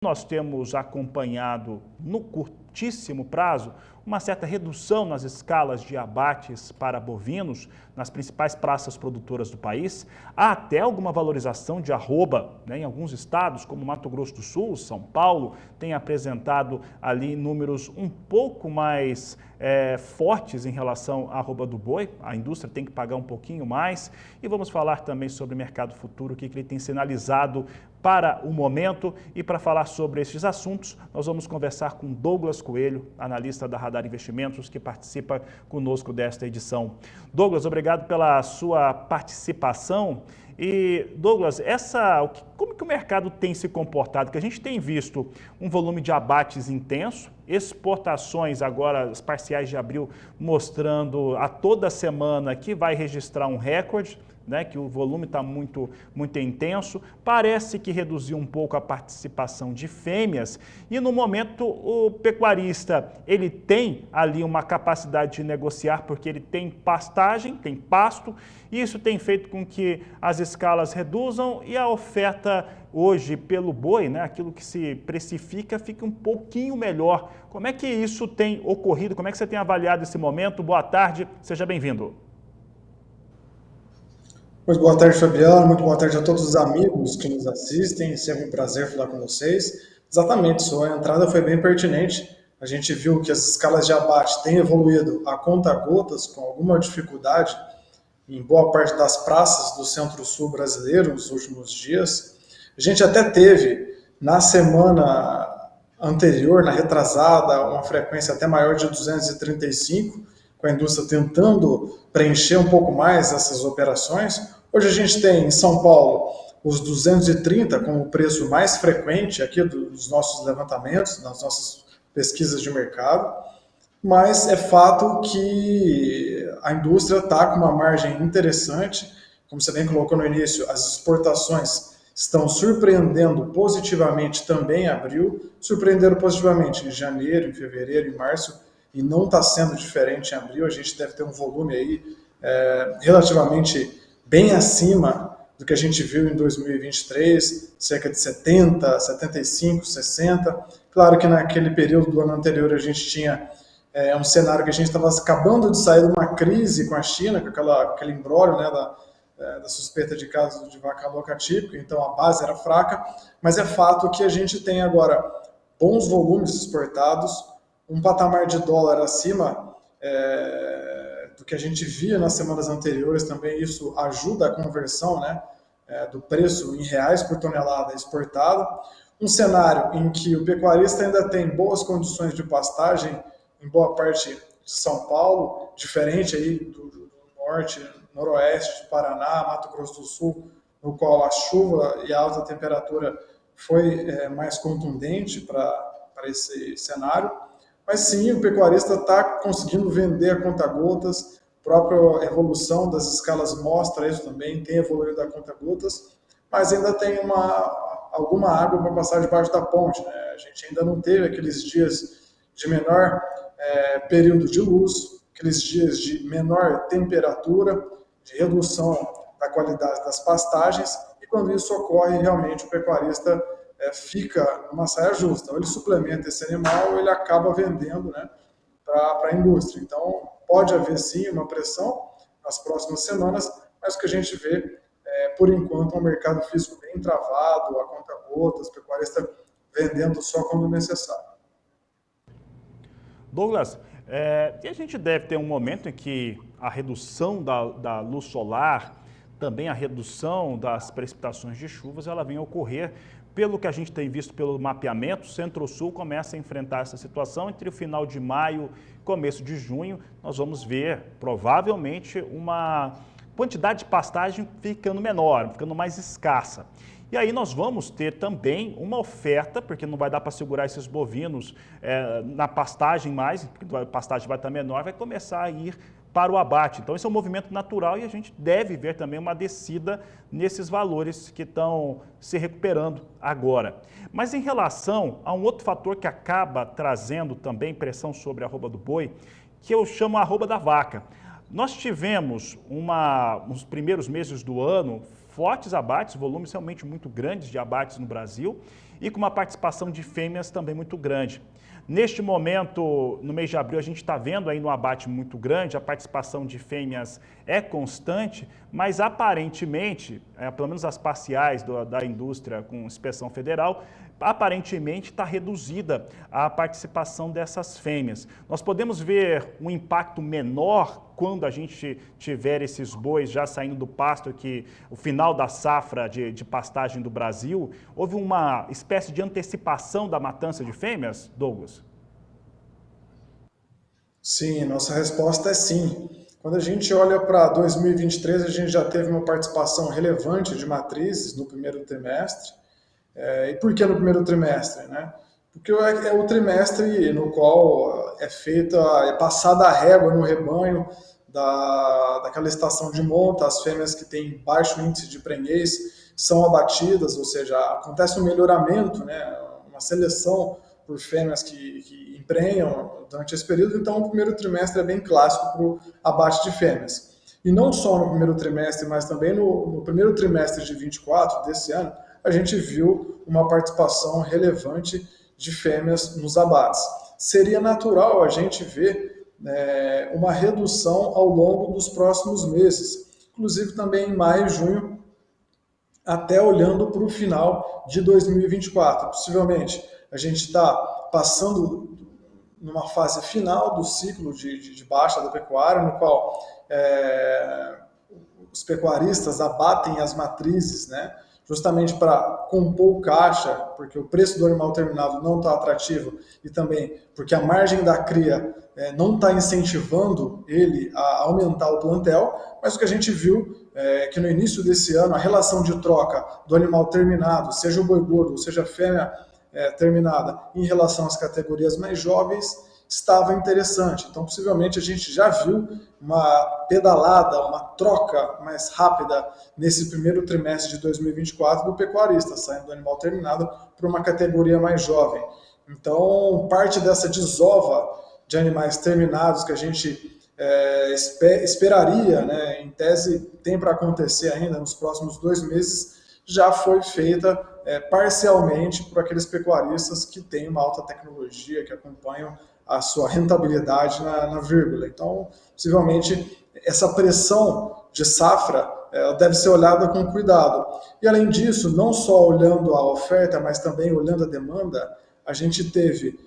nós temos acompanhado no curtíssimo prazo uma certa redução nas escalas de abates para bovinos nas principais praças produtoras do país. Há até alguma valorização de arroba, né, em alguns estados, como Mato Grosso do Sul, São Paulo, tem apresentado ali números um pouco mais fortes em relação à arroba do boi. A indústria tem que pagar um pouquinho mais. E vamos falar também sobre o mercado futuro, o que ele tem sinalizado para o momento. E para falar sobre esses assuntos, nós vamos conversar com Douglas Coelho, analista da Radar Investimentos, que participa conosco desta edição. Douglas, obrigado pela sua participação. E, Douglas, como que o mercado tem se comportado? Que a gente tem visto um volume de abates intenso, exportações agora, as parciais de abril, mostrando a toda semana que vai registrar um recorde, né, que o volume está muito intenso. Parece que reduziu um pouco a participação de fêmeas e, no momento, o pecuarista ele tem ali uma capacidade de negociar porque ele tem pastagem, tem pasto, e isso tem feito com que as escalas reduzam e a oferta hoje pelo boi, né, aquilo que se precifica, fica um pouquinho melhor. Como é que isso tem ocorrido? Como é que você tem avaliado esse momento? Boa tarde, seja bem-vindo. Muito boa tarde, Fabiano. Muito boa tarde a todos os amigos que nos assistem. É sempre um prazer falar com vocês. Exatamente, sua entrada foi bem pertinente. A gente viu que as escalas de abate têm evoluído a conta-gotas, com alguma dificuldade em boa parte das praças do Centro-Sul brasileiro nos últimos dias. A gente até teve, na semana anterior, na retrasada, uma frequência até maior de 235, com a indústria tentando preencher um pouco mais essas operações. Hoje a gente tem em São Paulo os 230 como o preço mais frequente aqui dos nossos levantamentos, das nossas pesquisas de mercado, mas é fato que a indústria está com uma margem interessante. Como você bem colocou no início, as exportações estão surpreendendo positivamente também em abril, surpreenderam positivamente em janeiro, em fevereiro, em março, e não está sendo diferente em abril. A gente deve ter um volume aí relativamente bem acima do que a gente viu em 2023, cerca de 70, 75, 60. Claro que naquele período do ano anterior a gente tinha um cenário que a gente estava acabando de sair de uma crise com a China, com aquele imbróglio, né, da suspeita de casos de vaca louca típica, então a base era fraca, mas é fato que a gente tem agora bons volumes exportados, um patamar de dólar acima do que a gente via nas semanas anteriores. Também isso ajuda a conversão, né, do preço em reais por tonelada exportada. Um cenário em que o pecuarista ainda tem boas condições de pastagem em boa parte de São Paulo, diferente aí do norte, noroeste do Paraná, Mato Grosso do Sul, no qual a chuva e a alta temperatura foi mais contundente para esse cenário. Mas sim, o pecuarista está conseguindo vender a conta-gotas, a própria evolução das escalas mostra isso também, tem evoluído a conta-gotas, mas ainda tem alguma água para passar debaixo da ponte, né? A gente ainda não teve aqueles dias de menor período de luz, aqueles dias de menor temperatura, de redução da qualidade das pastagens, e quando isso ocorre, realmente o pecuarista fica numa saia justa. Ou ele suplementa esse animal ou ele acaba vendendo, né, para a indústria. Então, pode haver sim uma pressão nas próximas semanas, mas o que a gente vê, por enquanto, é um mercado físico bem travado, a conta-gotas, o pecuarista vendendo só quando necessário. Douglas, e a gente deve ter um momento em que a redução da luz solar, também a redução das precipitações de chuvas, ela vem a ocorrer. Pelo que a gente tem visto pelo mapeamento, Centro-Sul começa a enfrentar essa situação entre o final de maio e começo de junho. Nós vamos ver, provavelmente, uma quantidade de pastagem ficando menor, ficando mais escassa. E aí nós vamos ter também uma oferta, porque não vai dar para segurar esses bovinos na pastagem mais, porque a pastagem vai estar menor, vai começar a ir para o abate. Então, esse é um movimento natural e a gente deve ver também uma descida nesses valores que estão se recuperando agora. Mas em relação a um outro fator que acaba trazendo também pressão sobre a arroba do boi, que eu chamo a arroba da vaca. Nós tivemos, nos primeiros meses do ano, fortes abates, volumes realmente muito grandes de abates no Brasil e com uma participação de fêmeas também muito grande. Neste momento, no mês de abril, a gente está vendo aí um abate muito grande, a participação de fêmeas é constante, mas aparentemente, pelo menos as parciais da indústria com inspeção federal, aparentemente está reduzida a participação dessas fêmeas. Nós podemos ver um impacto menor quando a gente tiver esses bois já saindo do pasto, que o final da safra de pastagem do Brasil, houve uma espécie de antecipação da matança de fêmeas, Douglas? Sim, nossa resposta é sim. Quando a gente olha para 2023, a gente já teve uma participação relevante de matrizes no primeiro trimestre. E por que no primeiro trimestre, né? Porque é o trimestre no qual é passada a régua no rebanho daquela estação de monta, as fêmeas que têm baixo índice de prenhez são abatidas, ou seja, acontece um melhoramento, né? Uma seleção por fêmeas que emprenham durante esse período, então o primeiro trimestre é bem clássico para o abate de fêmeas. E não só no primeiro trimestre, mas também no primeiro trimestre de 24 desse ano, a gente viu uma participação relevante de fêmeas nos abates. Seria natural a gente ver uma redução ao longo dos próximos meses, inclusive também em maio e junho, até olhando para o final de 2024. Possivelmente a gente está passando numa fase final do ciclo de baixa da pecuária, no qual os pecuaristas abatem as matrizes, né? Justamente para compor o caixa, porque o preço do animal terminado não está atrativo e também porque a margem da cria não está incentivando ele a aumentar o plantel, mas o que a gente viu é que no início desse ano a relação de troca do animal terminado, seja o boi gordo, ou seja a fêmea terminada, em relação às categorias mais jovens, estava interessante. Então, possivelmente, a gente já viu uma pedalada, uma troca mais rápida nesse primeiro trimestre de 2024 do pecuarista, saindo do animal terminado para uma categoria mais jovem. Então, parte dessa desova de animais terminados que a gente esperaria, né, em tese tem para acontecer ainda nos próximos 2 meses, já foi feita parcialmente por aqueles pecuaristas que têm uma alta tecnologia, que acompanham a sua rentabilidade na vírgula. Então, possivelmente, essa pressão de safra deve ser olhada com cuidado. E, além disso, não só olhando a oferta, mas também olhando a demanda, a gente teve,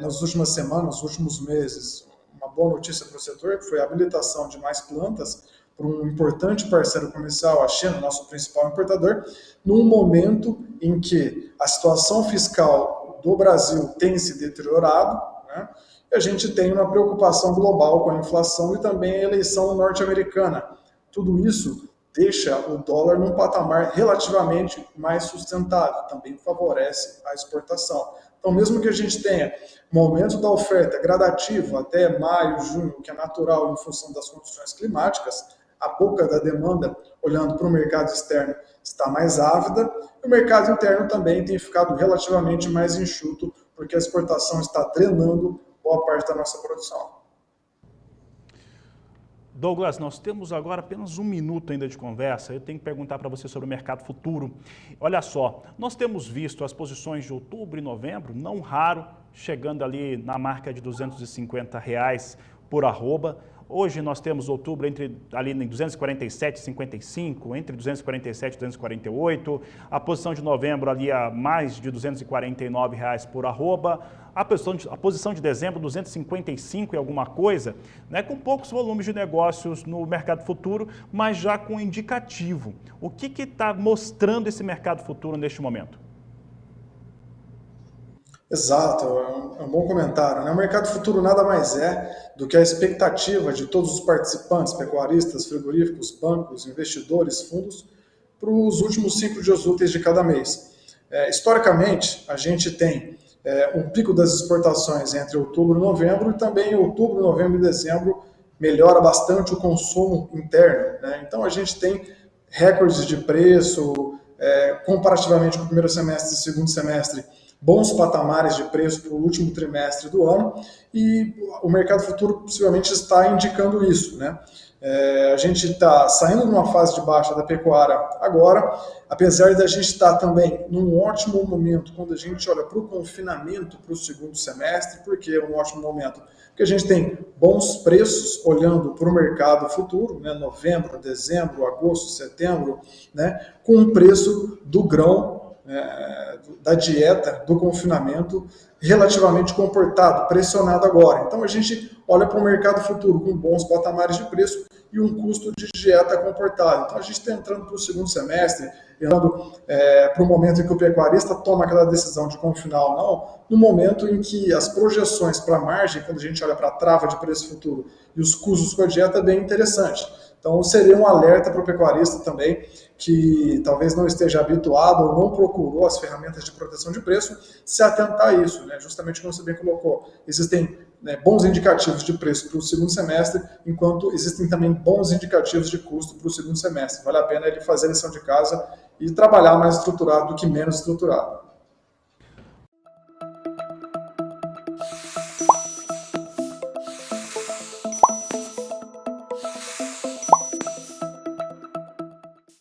nas últimas semanas, nos últimos meses, uma boa notícia para o setor, que foi a habilitação de mais plantas por um importante parceiro comercial, a China, nosso principal importador, num momento em que a situação fiscal do Brasil tem se deteriorado, né? E a gente tem uma preocupação global com a inflação e também a eleição norte-americana. Tudo isso deixa o dólar num patamar relativamente mais sustentável, também favorece a exportação. Então, mesmo que a gente tenha um aumento da oferta gradativo até maio, junho, que é natural em função das condições climáticas, a boca da demanda, olhando para o mercado externo, está mais ávida, e o mercado interno também tem ficado relativamente mais enxuto, porque a exportação está drenando boa parte da nossa produção. Douglas, nós temos agora apenas 1 minuto ainda de conversa. Eu tenho que perguntar para você sobre o mercado futuro. Olha só, nós temos visto as posições de outubro e novembro, não raro, chegando ali na marca de R$250 por arroba. Hoje nós temos outubro ali em 247,55, entre 247 e 248. A posição de novembro ali a mais de R$249 por arroba. A posição de dezembro, 255 e alguma coisa, né, com poucos volumes de negócios no mercado futuro, mas já com indicativo. O que está mostrando esse mercado futuro neste momento? Exato, é um bom comentário, né? O mercado futuro nada mais é do que a expectativa de todos os participantes, pecuaristas, frigoríficos, bancos, investidores, fundos, para os últimos 5 dias úteis de cada mês. Historicamente, a gente tem um pico das exportações entre outubro e novembro, e também em outubro, novembro e dezembro melhora bastante o consumo interno, né? Então a gente tem recordes de preço, comparativamente com o primeiro semestre e segundo semestre, bons patamares de preço para o último trimestre do ano e o mercado futuro possivelmente está indicando isso, né? A gente está saindo de uma fase de baixa da pecuária agora, apesar de a gente estar também num ótimo momento quando a gente olha para o confinamento para o segundo semestre. Por que um ótimo momento? Porque a gente tem bons preços olhando para o mercado futuro, né, novembro, dezembro, agosto, setembro, né, com o preço do grão, da dieta, do confinamento, relativamente comportado, pressionado agora. Então a gente olha para o mercado futuro com bons patamares de preço e um custo de dieta comportado. Então a gente está entrando para o segundo semestre, entrando para o momento em que o pecuarista toma aquela decisão de confinar ou não, no momento em que as projeções para a margem, quando a gente olha para a trava de preço futuro e os custos com a dieta, é bem interessante. Então seria um alerta para o pecuarista também, que talvez não esteja habituado ou não procurou as ferramentas de proteção de preço, se atentar a isso, né? Justamente como você bem colocou, existem bons indicativos de preço para o segundo semestre, enquanto existem também bons indicativos de custo para o segundo semestre. Vale a pena ele fazer a lição de casa e trabalhar mais estruturado do que menos estruturado.